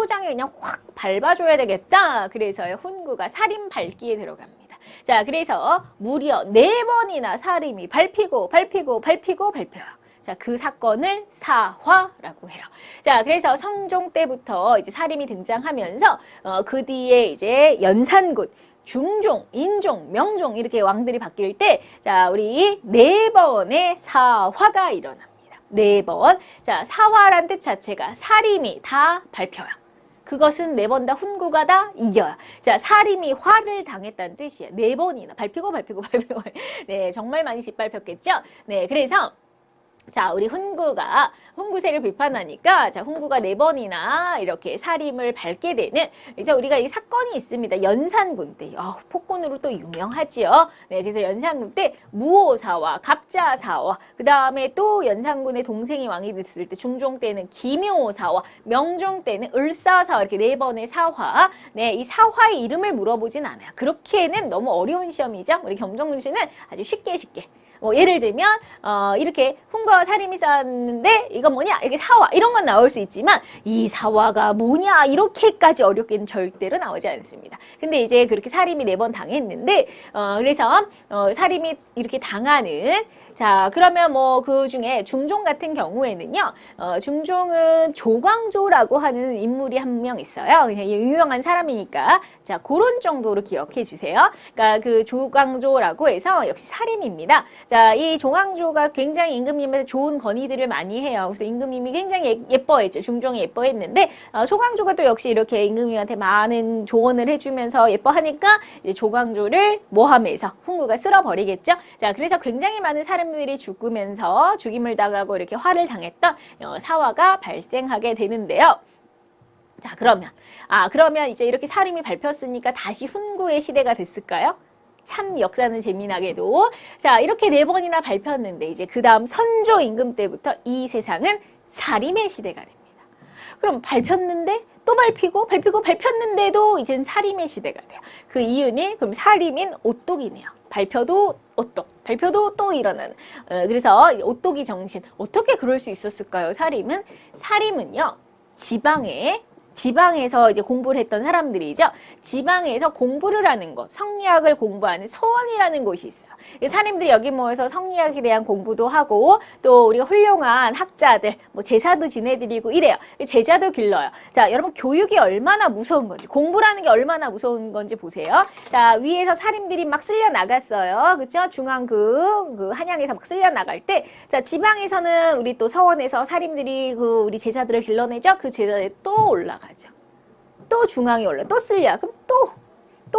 초장에 그냥 확 밟아줘야 되겠다. 그래서요, 훈구가 살인 밟기에 들어갑니다. 자, 그래서 무려 4번이나 사림이 밟히고 밟혀요. 자, 그 사건을 사화라고 해요. 자, 그래서 성종 때부터 이제 사림이 등장하면서 그 뒤에 이제 연산군, 중종, 인종, 명종 이렇게 왕들이 바뀔 때, 자, 우리 4번의 사화가 일어납니다. 4번. 자, 사화란 뜻 자체가 사림이 다 밟혀요. 그것은 4번 다 훈구가 다 이겨요. 자, 사림이 화를 당했다는 뜻이에요. 4번이나 밟히고. 네, 정말 많이 짓밟혔겠죠? 네, 그래서 자, 우리 훈구가 훈구세를 비판하니까 자, 훈구가 4번이나 이렇게 사림을 밟게 되는 그래서 우리가 이 사건이 있습니다. 연산군 때 폭군으로 또 유명하지요. 네, 그래서 연산군 때 무오사화, 갑자사화, 그 다음에 또 연산군의 동생이 왕이 됐을 때 중종 때는 기묘사화, 명종 때는 을사사화 이렇게 4번의 사화. 네, 이 사화의 이름을 물어보진 않아요. 그렇게는 너무 어려운 시험이죠. 우리 겸정문시는 아주 쉽게 뭐 예를 들면 이렇게 훈구와 사림이 싸웠는데 이건 뭐냐? 이게 사화 이런 건 나올 수 있지만 이 사화가 뭐냐? 이렇게까지 어렵게는 절대로 나오지 않습니다. 근데 이제 그렇게 사림이 4번 당했는데 그래서 사림이 이렇게 당하는 자, 그러면 뭐 그 중에 중종 같은 경우에는요, 중종은 조광조라고 하는 인물이 한 명 있어요. 그냥 유명한 사람이니까. 자, 그런 정도로 기억해 주세요. 그러니까 그 조광조라고 해서 역시 사림입니다. 자, 이 조광조가 굉장히 임금님한테 좋은 건의들을 많이 해요. 그래서 임금님이 굉장히 예뻐했죠. 중종이 예뻐했는데, 조광조가 또 역시 이렇게 임금님한테 많은 조언을 해주면서 예뻐하니까 이제 조광조를 모함해서 훈구가 쓸어버리겠죠. 자, 그래서 굉장히 많은 사람들이 죽으면서 죽임을 당하고 이렇게 화를 당했던 사화가 발생하게 되는데요. 자, 그러면 이제 이렇게 사림이 밟혔으니까 다시 훈구의 시대가 됐을까요? 참 역사는 재미나게도 자, 이렇게 4번이나 밟혔는데 이제 그 다음 선조 임금 때부터 이 세상은 사림의 시대가 됩니다. 그럼 밟혔는데 또 밟혔는데도 이젠 사림의 시대가 돼요. 그 이유는 그럼 사림인 오똑이네요. 밟혀도 오똑, 밟혀도 또 일어나는. 그래서 오똑이 정신. 어떻게 그럴 수 있었을까요? 사림은요, 지방에서 이제 공부를 했던 사람들이죠. 지방에서 공부를 하는 것, 성리학을 공부하는 서원이라는 곳이 있어요. 사람들이 여기 모여서 성리학에 대한 공부도 하고 또 우리가 훌륭한 학자들, 뭐 제사도 지내드리고 이래요. 제자도 길러요. 자, 여러분 교육이 얼마나 무서운 건지, 공부라는 게 얼마나 무서운 건지 보세요. 자, 위에서 사림들이 막 쓸려 나갔어요. 그렇죠? 중앙 그 한양에서 막 쓸려 나갈 때, 자, 지방에서는 우리 또 서원에서 사림들이 그 우리 제자들을 길러내죠. 그 제자들이 또 올라가. 또 중앙에 또 쓸려. 그럼 또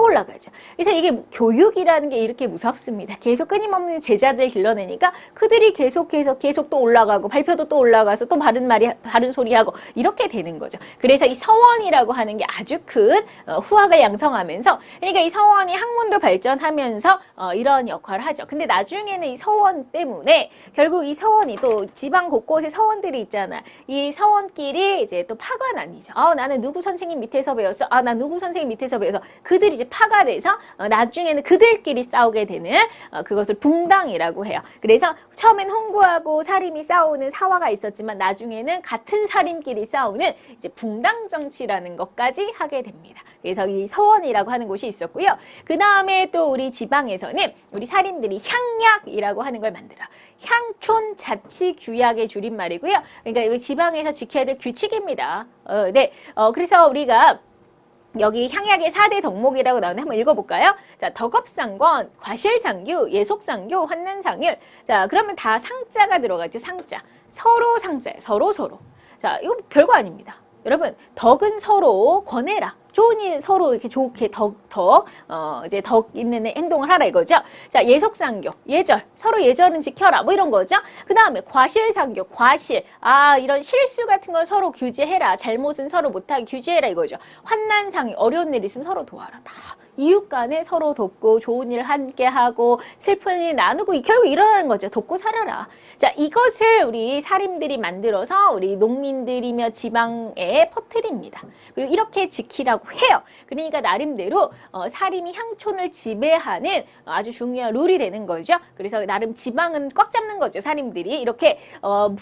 올라가죠. 그래서 이게 교육이라는 게 이렇게 무섭습니다. 계속 끊임없는 제자들 길러내니까 그들이 계속해서 계속 또 올라가고 발표도 또 올라가서 또 바른 소리하고 이렇게 되는 거죠. 그래서 이 서원이라고 하는 게 아주 큰 후학을 양성하면서 그러니까 이 서원이 학문도 발전하면서 이런 역할을 하죠. 근데 나중에는 이 서원 때문에 결국 이 서원이 또 지방 곳곳에 서원들이 있잖아. 이 서원끼리 이제 또 파가 나뉘죠. 나는 누구 선생님 밑에서 배웠어. 나 누구 선생님 밑에서 배워서 그들이 이제 파가 돼서 나중에는 그들끼리 싸우게 되는 그것을 붕당이라고 해요. 그래서 처음엔 훈구하고 사림이 싸우는 사화가 있었지만 나중에는 같은 사림끼리 싸우는 이제 붕당 정치라는 것까지 하게 됩니다. 그래서 이 서원이라고 하는 곳이 있었고요. 그 다음에 또 우리 지방에서는 우리 사림들이 향약이라고 하는 걸 만들어. 향촌 자치 규약의 줄임말이고요. 그러니까 이 지방에서 지켜야 될 규칙입니다. 그래서 우리가 여기 향약의 4대 덕목이라고 나오는데 한번 읽어볼까요? 자, 덕업상권, 과실상규, 예속상교, 환난상율. 자, 그러면 다 상자가 들어가죠. 상자. 서로 상자예요. 서로. 자, 이거 별거 아닙니다. 여러분, 덕은 서로 권해라. 좋은 일 서로 이렇게 좋게 이제 덕 있는 행동을 하라 이거죠. 자, 예속상교, 예절. 서로 예절은 지켜라. 뭐 이런 거죠. 그 다음에 과실상교, 과실. 이런 실수 같은 건 서로 규제해라. 잘못은 서로 못하게 규제해라 이거죠. 환난상유, 어려운 일 있으면 서로 도와라. 다 이웃 간에 서로 돕고 좋은 일 함께 하고 슬픈 일 나누고 결국 일어나는 거죠. 돕고 살아라. 자, 이것을 우리 사림들이 만들어서 우리 농민들이며 지방에 퍼뜨립니다. 그리고 이렇게 지키라고 해요. 그러니까 나름대로 사림이 향촌을 지배하는 아주 중요한 룰이 되는 거죠. 그래서 나름 지방은 꽉 잡는 거죠. 사림들이 이렇게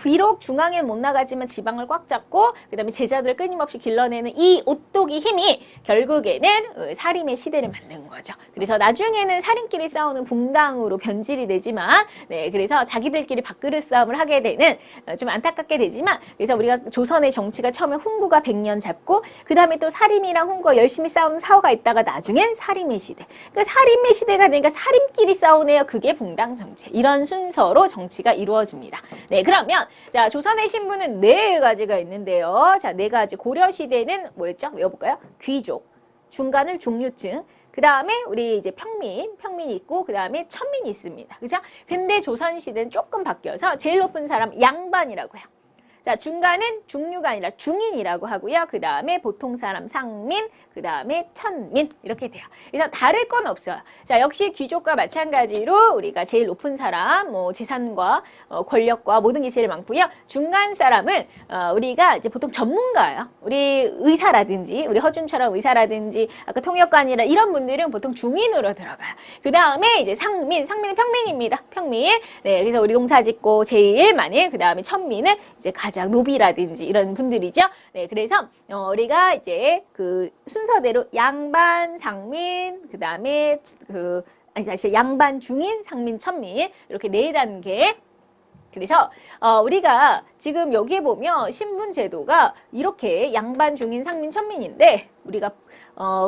비록 중앙에 못 나가지만 지방을 꽉 잡고 그다음에 제자들을 끊임없이 길러내는 이 오똑이 힘이 결국에는 사림의 시대를 만든 거죠. 그래서 나중에는 사림끼리 싸우는 붕당으로 변질이 되지만, 네, 그래서 자기들끼리 밥그릇 싸움을 하게 되는 좀 안타깝게 되지만, 그래서 우리가 조선의 정치가 처음에 훈구가 100년 잡고 그 다음에 또 사림이랑 훈구가 열심히 싸우는 사화가 있다가 나중엔 사림의 시대. 그러니까 사림의 시대가 되니까 사림끼리 싸우네요. 그게 붕당 정치. 이런 순서로 정치가 이루어집니다. 네, 그러면 자, 조선의 신분은 네 가지가 있는데요. 자, 네 가지. 고려 시대는 뭐였죠? 외워볼까요? 귀족, 중간을 중류층, 그 다음에 우리 이제 평민이 있고, 그 다음에 천민이 있습니다. 그죠? 근데 조선시대는 조금 바뀌어서 제일 높은 사람 양반이라고 해요. 자, 중간은 중류가 아니라 중인이라고 하고요. 그 다음에 보통 사람 상민, 그 다음에 천민 이렇게 돼요. 그래서 다를 건 없어요. 자, 역시 귀족과 마찬가지로 우리가 제일 높은 사람, 뭐 재산과 권력과 모든 게 제일 많고요. 중간 사람은 우리가 이제 보통 전문가예요. 우리 의사라든지, 우리 허준처럼 의사라든지, 아까 통역관이라 이런 분들은 보통 중인으로 들어가요. 그 다음에 이제 상민은 평민입니다. 평민. 네, 그래서 우리 농사 짓고 제일 많이, 그 다음에 천민은 이제 가장 노비라든지 이런 분들이죠. 네, 그래서 우리가 이제 그 순서대로 양반, 상민, 그 다음에 다시 양반, 중인, 상민, 천민 이렇게 네 단계. 그래서 우리가 지금 여기에 보면 신분 제도가 이렇게 양반, 중인, 상민, 천민인데 우리가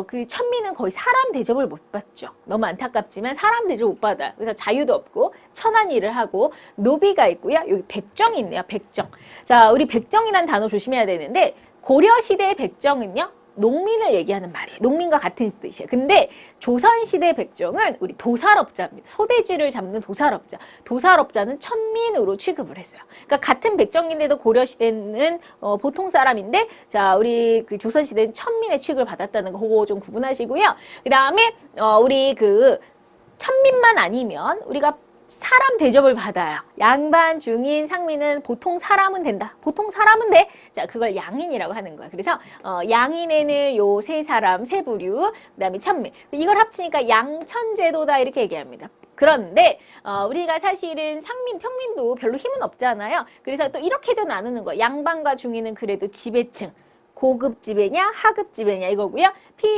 그 천민은 거의 사람 대접을 못 받죠. 너무 안타깝지만 사람 대접 못 받아요. 그래서 자유도 없고 천한 일을 하고 노비가 있고요. 여기 백정이 있네요. 백정. 자, 우리 백정이라는 단어 조심해야 되는데 고려 시대의 백정은요. 농민을 얘기하는 말이에요. 농민과 같은 뜻이에요. 근데 조선시대 백정은 우리 도살업자입니다. 소돼지를 잡는 도살업자. 도살업자는 천민으로 취급을 했어요. 그러니까 같은 백정인데도 고려시대는 보통 사람인데, 자, 우리 그 조선시대는 천민의 취급을 받았다는 거 그거 좀 구분하시고요. 그 다음에 우리 그 천민만 아니면 우리가 사람 대접을 받아요. 양반, 중인, 상민은 보통 사람은 된다. 보통 사람은 돼. 자, 그걸 양인이라고 하는 거야. 그래서 양인에는 요 세 사람, 세 부류, 그다음에 천민. 이걸 합치니까 양천제도다 이렇게 얘기합니다. 그런데 우리가 사실은 상민, 평민도 별로 힘은 없잖아요. 그래서 또 이렇게도 나누는 거야. 양반과 중인은 그래도 지배층. 고급 지배냐 하급 지배냐 이거고요.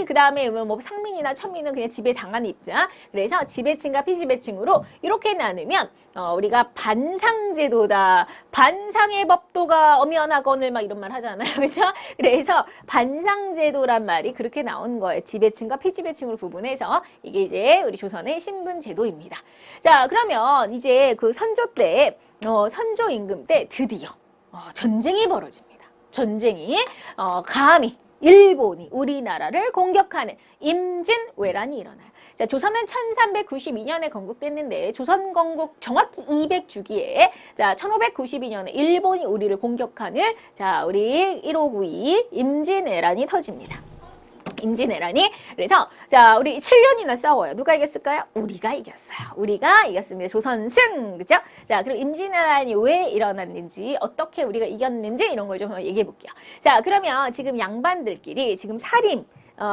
그 다음에 뭐 상민이나 천민은 그냥 지배 당하는 입장. 그래서 지배층과 피지배층으로 이렇게 나누면 우리가 반상제도다. 반상의 법도가 엄연하거늘 막 이런 말 하잖아요. 그렇죠? 그래서 반상제도란 말이 그렇게 나온 거예요. 지배층과 피지배층으로 구분해서 이게 이제 우리 조선의 신분제도입니다. 자, 그러면 이제 그 선조 때 선조 임금 때 드디어 전쟁이 벌어집니다. 전쟁이 감히 일본이 우리나라를 공격하는 임진왜란이 일어나요. 자, 조선은 1392년에 건국됐는데 조선 건국 정확히 200주기에 자, 1592년에 일본이 우리를 공격하는 자, 우리 1592 임진왜란이 터집니다. 임진왜란이. 그래서 자, 우리 7년이나 싸워요. 누가 이겼을까요? 우리가 이겼어요. 우리가 이겼습니다. 조선 승. 그죠? 자, 그럼 임진왜란이 왜 일어났는지, 어떻게 우리가 이겼는지 이런 걸 좀 얘기해 볼게요. 자, 그러면 지금 양반들끼리 지금 살인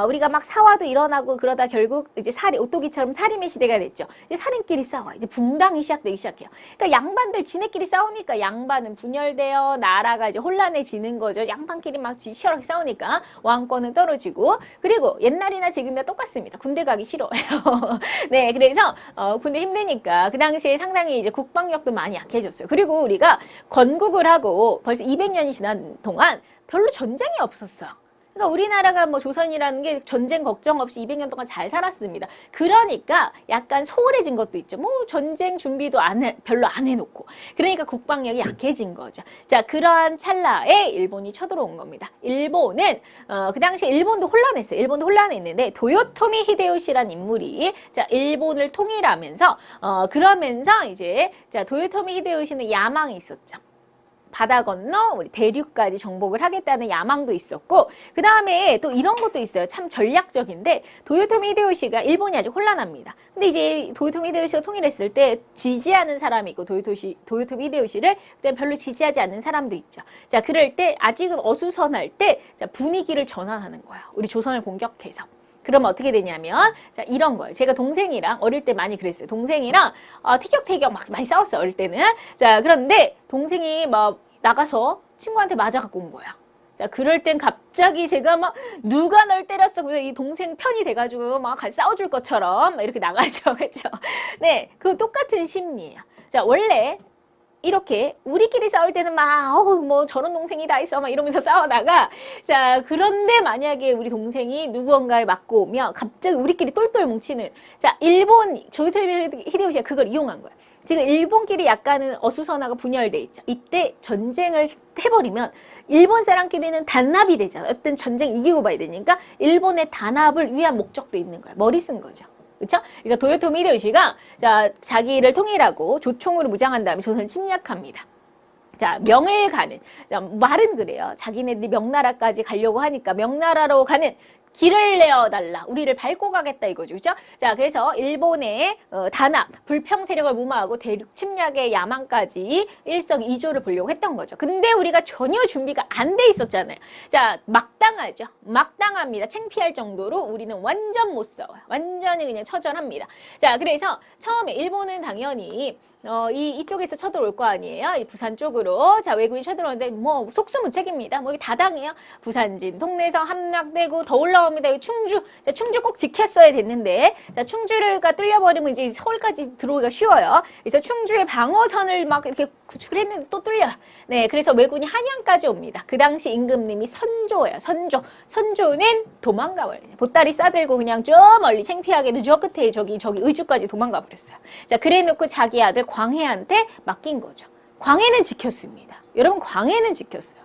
우리가 막 사화도 일어나고 그러다 결국 이제 오토기처럼 사림의 시대가 됐죠. 이제 살인끼리 싸워. 이제 붕당이 시작되기 시작해요. 그러니까 양반들 지네끼리 싸우니까 양반은 분열되어 나라가 이제 혼란해지는 거죠. 양반끼리 막 치열하게 싸우니까 왕권은 떨어지고, 그리고 옛날이나 지금이나 똑같습니다. 군대 가기 싫어요. 네, 그래서 군대 힘드니까 그 당시에 상당히 이제 국방력도 많이 약해졌어요. 그리고 우리가 건국을 하고 벌써 200년이 지난 동안 별로 전쟁이 없었어요. 그러니까 우리나라가 뭐 조선이라는 게 전쟁 걱정 없이 200년 동안 잘 살았습니다. 그러니까 약간 소홀해진 것도 있죠. 뭐 전쟁 준비도 별로 안 해놓고. 그러니까 국방력이 약해진 거죠. 자, 그러한 찰나에 일본이 쳐들어온 겁니다. 일본은 그 당시 일본도 혼란했어요. 일본도 혼란했는데 도요토미 히데요시라는 인물이 자, 일본을 통일하면서 그러면서 이제 자, 도요토미 히데요시는 야망이 있었죠. 바다 건너 우리 대륙까지 정복을 하겠다는 야망도 있었고, 그 다음에 또 이런 것도 있어요. 참 전략적인데, 도요토미 히데요시가 일본이 아주 혼란합니다. 근데 이제 도요토미 히데요시가 통일했을 때 지지하는 사람이 있고, 도요토미 히데요시를 그때 별로 지지하지 않는 사람도 있죠. 자, 그럴 때 아직은 어수선할 때 자, 분위기를 전환하는 거야. 우리 조선을 공격해서. 그러면 어떻게 되냐면, 자, 이런 거예요. 제가 동생이랑 어릴 때 많이 그랬어요. 동생이랑 티격태격 막 많이 싸웠어요, 어릴 때는. 자, 그런데 동생이 막 나가서 친구한테 맞아갖고 온 거야. 자, 그럴 땐 갑자기 제가 막 누가 널 때렸어. 그래서 이 동생 편이 돼가지고 막 싸워줄 것처럼 막 이렇게 나가죠. 그렇죠? 네, 그 똑같은 심리예요. 자, 원래 이렇게 우리끼리 싸울 때는 막 뭐 저런 동생이 다 있어 막 이러면서 싸우다가, 자, 그런데 만약에 우리 동생이 누구언가에 맞고 오면 갑자기 우리끼리 똘똘 뭉치는, 자, 일본 조이토미 히데요시가 그걸 이용한 거야. 지금 일본끼리 약간은 어수선하고 분열돼 있죠. 이때 전쟁을 해버리면 일본 사람끼리는 단합이 되잖아. 어떤 전쟁 이기고 봐야 되니까 일본의 단합을 위한 목적도 있는 거야. 머리 쓴 거죠. 그렇죠? 그래서 도요토미 히데요시가 자, 자기를 통일하고 조총으로 무장한 다음에 조선을 침략합니다. 자, 명을 가는, 자, 말은 그래요. 자기네들이 명나라까지 가려고 하니까 명나라로 가는 길을 내어달라. 우리를 밟고 가겠다 이거죠. 그죠? 자, 그래서 일본의 단합, 불평 세력을 무마하고 대륙 침략의 야망까지 일석이조를 보려고 했던 거죠. 근데 우리가 전혀 준비가 안 돼 있었잖아요. 자, 막 당하죠. 막 당합니다. 창피할 정도로 우리는 완전 못 싸워요. 완전히 그냥 처절합니다. 자, 그래서 처음에 일본은 당연히 이쪽에서 쳐들어올 거 아니에요. 이 부산 쪽으로. 자, 외국인이 쳐들어오는데 뭐 속수무책입니다. 뭐 이게 다 당해요. 부산진, 통내성 함락되고 더 올라옵니다. 여기 충주. 자, 충주 꼭 지켰어야 됐는데, 자, 충주가 뚫려버리면 이제 서울까지 들어오기가 쉬워요. 그래서 충주의 방어선을 막 이렇게 구축을 했는데 또 뚫려요. 네, 그래서 왜군이 한양까지 옵니다. 그 당시 임금님이 선조예요. 선조는 도망가 버려요. 보따리 싸들고 그냥 저 멀리 창피하게도 저 끝에 저기 의주까지 도망가 버렸어요. 자, 그래놓고 자기 아들 광해한테 맡긴 거죠. 광해는 지켰습니다. 여러분, 광해는 지켰어요.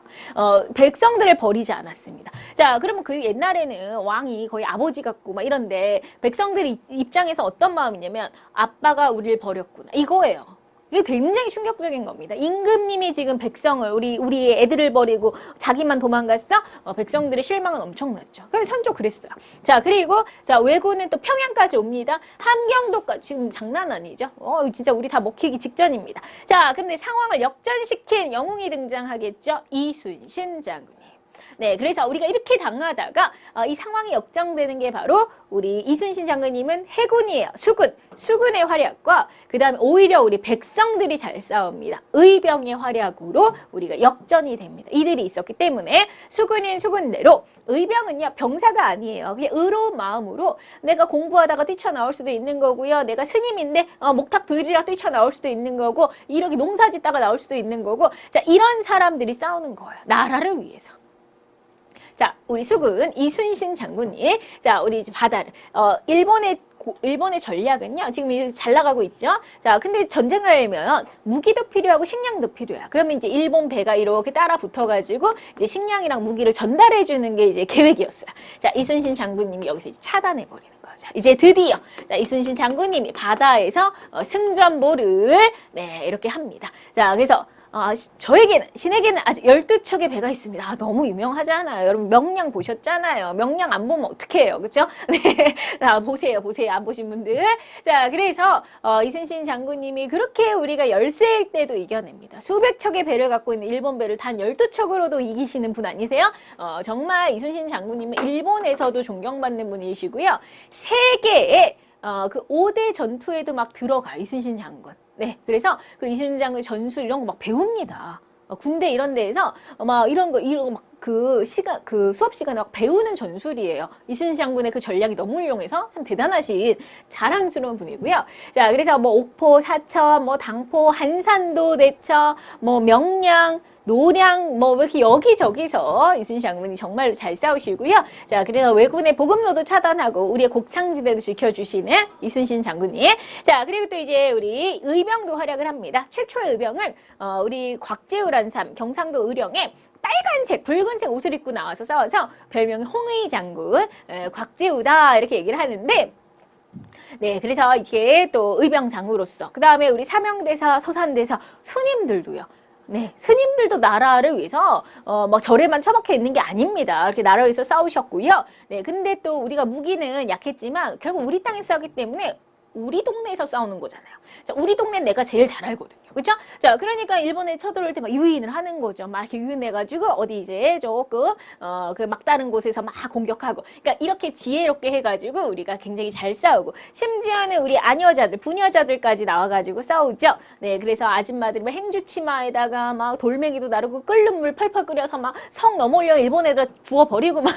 백성들을 버리지 않았습니다. 자, 그러면 그 옛날에는 왕이 거의 아버지 같고 막 이런데 백성들 입장에서 어떤 마음이냐면 아빠가 우리를 버렸구나 이거예요. 이게 굉장히 충격적인 겁니다. 임금님이 지금 백성을 우리 애들을 버리고 자기만 도망갔어? 백성들의 실망은 엄청났죠. 그래서 선조 그랬어요. 자, 그리고 자, 왜군은 또 평양까지 옵니다. 함경도까지. 지금 장난 아니죠? 진짜 우리 다 먹히기 직전입니다. 자, 근데 상황을 역전시킨 영웅이 등장하겠죠. 이순신 장군이. 네, 그래서 우리가 이렇게 당하다가 이 상황이 역전되는 게 바로 우리 이순신 장군님은 해군이에요. 수군의 활약과 그 다음에 오히려 우리 백성들이 잘 싸웁니다. 의병의 활약으로 우리가 역전이 됩니다. 이들이 있었기 때문에 수군인 수군대로 의병은요, 병사가 아니에요. 그냥 의로운 마음으로 내가 공부하다가 뛰쳐나올 수도 있는 거고요. 내가 스님인데 목탁 들이라 뛰쳐나올 수도 있는 거고, 이렇게 농사 짓다가 나올 수도 있는 거고, 자, 이런 사람들이 싸우는 거예요. 나라를 위해서. 자, 우리 수군 이순신 장군이 자, 우리 바다를 일본의 전략은요, 지금 잘 나가고 있죠. 자, 근데 전쟁을 하려면 무기도 필요하고 식량도 필요해요. 그러면 이제 일본 배가 이렇게 따라 붙어가지고 이제 식량이랑 무기를 전달해 주는 게 이제 계획이었어요. 자, 이순신 장군님이 여기서 차단해 버리는 거죠. 이제 드디어 자, 이순신 장군님이 바다에서 승전보를 네, 이렇게 합니다. 자, 그래서 신에게는 아직 12척의 배가 있습니다. 너무 유명하잖아요. 여러분, 명량 보셨잖아요. 명량 안 보면 어떡해요. 그쵸? 네. 자, 보세요. 안 보신 분들. 자, 그래서, 이순신 장군님이 그렇게 우리가 열세일 때도 이겨냅니다. 수백 척의 배를 갖고 있는 일본 배를 단 12척으로도 이기시는 분 아니세요? 정말 이순신 장군님은 일본에서도 존경받는 분이시고요. 세계의 그 5대 전투에도 막 들어가, 이순신 장군. 네, 그래서 그 이순신 장군의 전술 이런 거 막 배웁니다. 군대 이런 데에서 막 이런 거 막 그 수업 시간에 막 배우는 전술이에요. 이순신 장군의 그 전략이 너무 훌륭해서 참 대단하신 자랑스러운 분이고요. 자, 그래서 뭐 옥포, 사천, 뭐 당포, 한산도, 대처, 뭐 명량, 노량, 뭐 이렇게 여기저기서 이순신 장군이 정말 잘 싸우시고요. 자, 그래서 왜군의 보급로도 차단하고 우리의 곡창지대도 지켜주시는 이순신 장군님. 자, 그리고 또 이제 우리 의병도 활약을 합니다. 최초의 의병은 우리 곽재우라는 사람, 경상도 의령에 빨간색, 붉은색 옷을 입고 나와서 싸워서 별명이 홍의 장군, 곽재우다 이렇게 얘기를 하는데, 네, 그래서 이게 또 의병장으로서 그 다음에 우리 사명대사, 서산대사, 스님들도요. 네, 스님들도 나라를 위해서 막 절에만 처박혀 있는 게 아닙니다. 이렇게 나라를 위해서 싸우셨고요. 네, 근데 또 우리가 무기는 약했지만 결국 우리 땅에 싸우기 때문에 우리 동네에서 싸우는 거잖아요. 자, 우리 동네는 내가 제일 잘 알거든요. 그렇죠? 자, 그러니까 일본에 쳐들어올 때 막 유인을 하는 거죠. 막 이렇게 유인해가지고 어디 이제 조금 그 막다른 곳에서 막 공격하고. 그러니까 이렇게 지혜롭게 해가지고 우리가 굉장히 잘 싸우고, 심지어는 우리 아녀자들, 부녀자들까지 나와가지고 싸우죠. 네, 그래서 아줌마들이 막 행주치마에다가 막 돌멩이도 나르고 끓는 물 펄펄 끓여서 막 성 넘어올려 일본 애들 부어버리고 막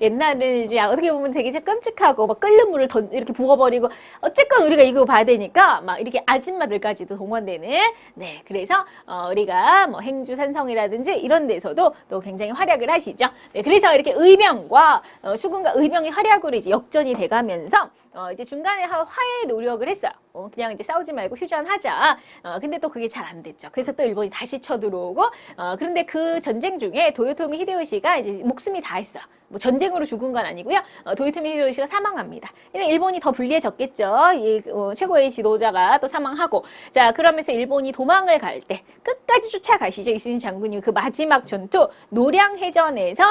옛날에는 이제 어떻게 보면 되게 끔찍하고 막 끓는 물을 이렇게 부어버리고, 어쨌건 우리가 이거 봐야 되니까 막 이렇게 아줌마들까지도 동원되는. 네, 그래서 우리가 뭐 행주 산성이라든지 이런 데서도 또 굉장히 활약을 하시죠. 네, 그래서 이렇게 의병과 수군과 의병의 활약으로 이제 역전이 돼가면서 이제 중간에 화해의 노력을 했어요. 그냥 이제 싸우지 말고 휴전하자. 근데 또 그게 잘 안 됐죠. 그래서 또 일본이 다시 쳐들어오고, 그런데 그 전쟁 중에 도요토미 히데요시가 이제 목숨이 다했어요. 뭐 전쟁으로 죽은 건 아니고요. 도요토미 히데요시가 사망합니다. 일본이 더 불리해졌겠죠. 이 최고의 지도자가 또 사망하고. 자, 그러면서 일본이 도망을 갈 때 끝까지 쫓아가시죠. 이순신 장군님 그 마지막 전투 노량해전에서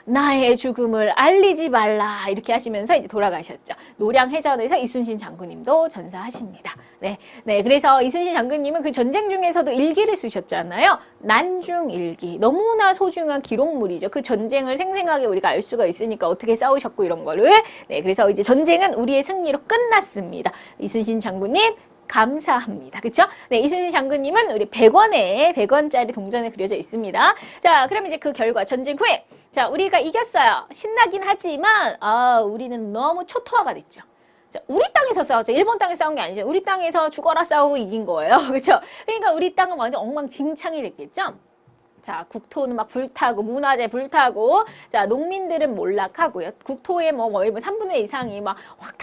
나의 죽음을 알리지 말라 이렇게 하시면서 이제 돌아가셨죠. 노량해전에서 이순신 장군님도 전사하십니다. 네, 네. 그래서 이순신 장군님은 그 전쟁 중에서도 일기를 쓰셨잖아요. 난중일기. 너무나 소중한 기록물이죠. 그 전쟁을 생생하게 우리가 알 수가 있으니까 어떻게 싸우셨고 이런 거를. 네, 그래서 이제 전쟁은 우리의 승리로 끝났습니다. 이순신 장군님 감사합니다. 그쵸? 네, 이순신 장군님은 우리 100원짜리 동전에 그려져 있습니다. 자, 그럼 이제 그 결과 전쟁 후에 자, 우리가 이겼어요. 신나긴 하지만 우리는 너무 초토화가 됐죠. 자, 우리 땅에서 싸웠죠. 일본 땅에서 싸운 게 아니죠. 우리 땅에서 죽어라 싸우고 이긴 거예요. 그렇죠? 그러니까 우리 땅은 완전 엉망진창이 됐겠죠. 자, 국토는 막 불타고 문화재 불타고, 자, 농민들은 몰락하고요. 국토의 뭐 3분의 1 이상이 막 확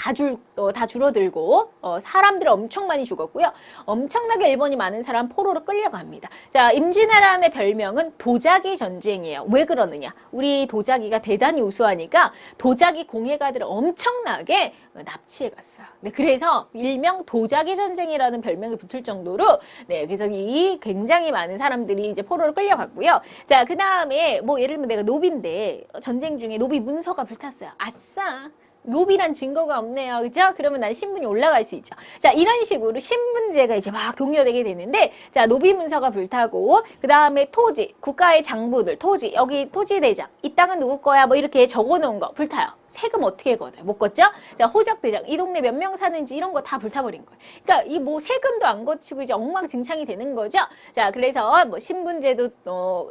다 줄어들고, 사람들 엄청 많이 죽었고요. 엄청나게 일본이 많은 사람 포로로 끌려갑니다. 자, 임진왜란의 별명은 도자기 전쟁이에요. 왜 그러느냐? 우리 도자기가 대단히 우수하니까 도자기 공예가들을 엄청나게 납치해 갔어요. 네, 그래서 일명 도자기 전쟁이라는 별명이 붙을 정도로, 네, 그래서 이 굉장히 많은 사람들이 이제 포로로 끌려갔고요. 자, 그 다음에 뭐 예를 들면 내가 노비인데 전쟁 중에 노비 문서가 불탔어요. 아싸! 노비란 증거가 없네요. 그죠? 그러면 난 신분이 올라갈 수 있죠. 자, 이런 식으로 신분제가 이제 막 동요되게 되는데, 자, 노비 문서가 불타고, 그 다음에 토지, 국가의 장부들, 토지, 여기 토지대장, 이 땅은 누구 거야? 뭐 이렇게 적어 놓은 거 불타요. 세금 어떻게 걷어요? 못 걷죠? 자, 호적대장, 이 동네 몇 명 사는지 이런 거 다 불타버린 거예요. 그러니까 이 뭐 세금도 안 거치고 이제 엉망진창이 되는 거죠. 자, 그래서 뭐 신분제도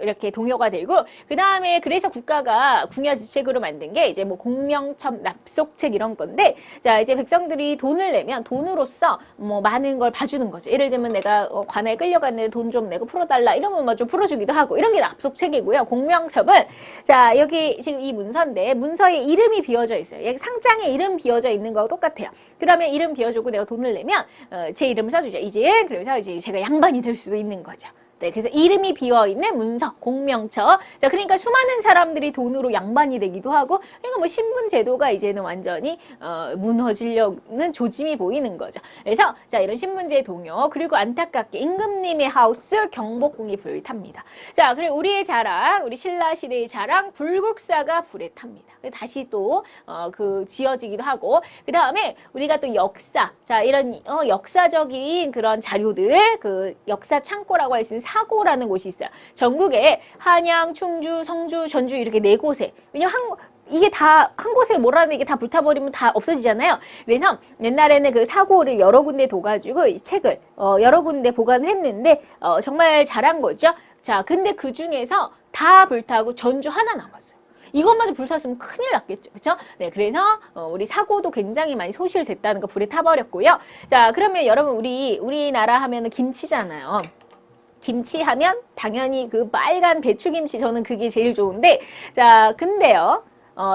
이렇게 동요가 되고, 그 다음에 그래서 국가가 궁여지책으로 만든 게 이제 뭐 공명첩 납속책 이런 건데, 자, 이제 백성들이 돈을 내면 돈으로써 뭐 많은 걸 봐주는 거죠. 예를 들면 내가 관에 끌려갔는데 돈 좀 내고 풀어달라 이러면 뭐 좀 풀어주기도 하고, 이런 게 납속책이고요. 공명첩은 자, 여기 지금 이 문서인데 문서에 이름이 비어져 있어요. 상장에 이름 비어져 있는 거하고 똑같아요. 그러면 이름 비어주고 내가 돈을 내면 제 이름을 써주죠. 이제 그래서 이제 제가 양반이 될 수도 있는 거죠. 네, 그래서 이름이 비어있는 문서, 공명처. 자, 그러니까 수많은 사람들이 돈으로 양반이 되기도 하고, 그러니까 뭐 신분 제도가 이제는 완전히 무너지려는 조짐이 보이는 거죠. 그래서 자, 이런 신분제 동요, 그리고 안타깝게 임금님의 하우스 경복궁이 불을 탑니다. 자, 그리고 우리의 자랑, 우리 신라 시대의 자랑 불국사가 불에 탑니다. 다시 또 그 지어지기도 하고, 그 다음에 우리가 또 역사, 자, 이런 역사적인 그런 자료들, 그 역사 창고라고 할 수 있는 사고라는 곳이 있어요. 전국에 한양, 충주, 성주, 전주 이렇게 4곳에. 왜냐면 이게 다 한 곳에 몰아내 이게 다 불타버리면 다 없어지잖아요. 그래서 옛날에는 그 사고를 여러 군데 둬가지고 이 책을 여러 군데 보관을 했는데 정말 잘한 거죠. 자, 근데 그 중에서 다 불타고 전주 하나 남았어요. 이것마저 불탔으면 큰일 났겠죠. 그렇죠? 네, 그래서 우리 사고도 굉장히 많이 소실됐다는 거 불에 타버렸고요. 자, 그러면 여러분 우리나라 하면은 김치잖아요. 김치 하면 당연히 그 빨간 배추김치, 저는 그게 제일 좋은데, 자, 근데요,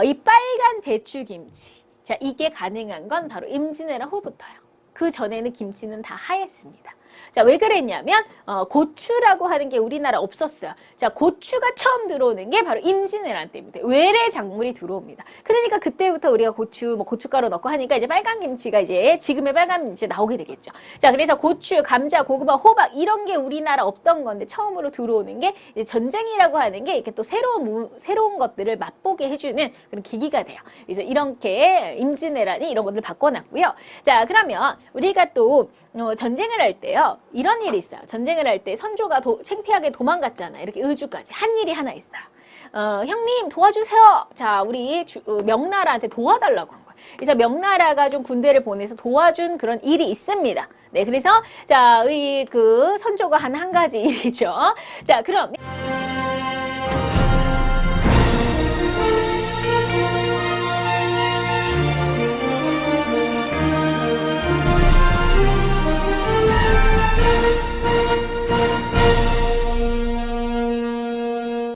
이 빨간 배추김치, 자, 이게 가능한 건 바로 임진왜란 후부터요. 그 전에는 김치는 다 하였습니다. 자, 왜 그랬냐면 고추라고 하는 게 우리나라 없었어요. 자, 고추가 처음 들어오는 게 바로 임진왜란 때입니다. 외래 작물이 들어옵니다. 그러니까 그때부터 우리가 고추, 뭐 고춧가루 넣고 하니까 이제 빨간 김치가 이제 지금의 빨간 김치 나오게 되겠죠. 자, 그래서 고추, 감자, 고구마, 호박 이런 게 우리나라 없던 건데 처음으로 들어오는 게 이제 전쟁이라고 하는 게 이렇게 또 새로운 것들을 맛보게 해주는 그런 계기가 돼요. 그래서 이렇게 임진왜란이 이런 것들을 바꿔놨고요. 자, 그러면 우리가 또 전쟁을 할 때요. 이런 일이 있어요. 전쟁을 할 때 선조가 창피하게 도망갔잖아요. 이렇게 의주까지. 한 일이 하나 있어요. 형님 도와주세요. 자, 우리 명나라한테 도와달라고 한 거예요. 그래서 명나라가 좀 군대를 보내서 도와준 그런 일이 있습니다. 네, 그래서 자, 그 선조가 한 가지 일이죠. 자, 그럼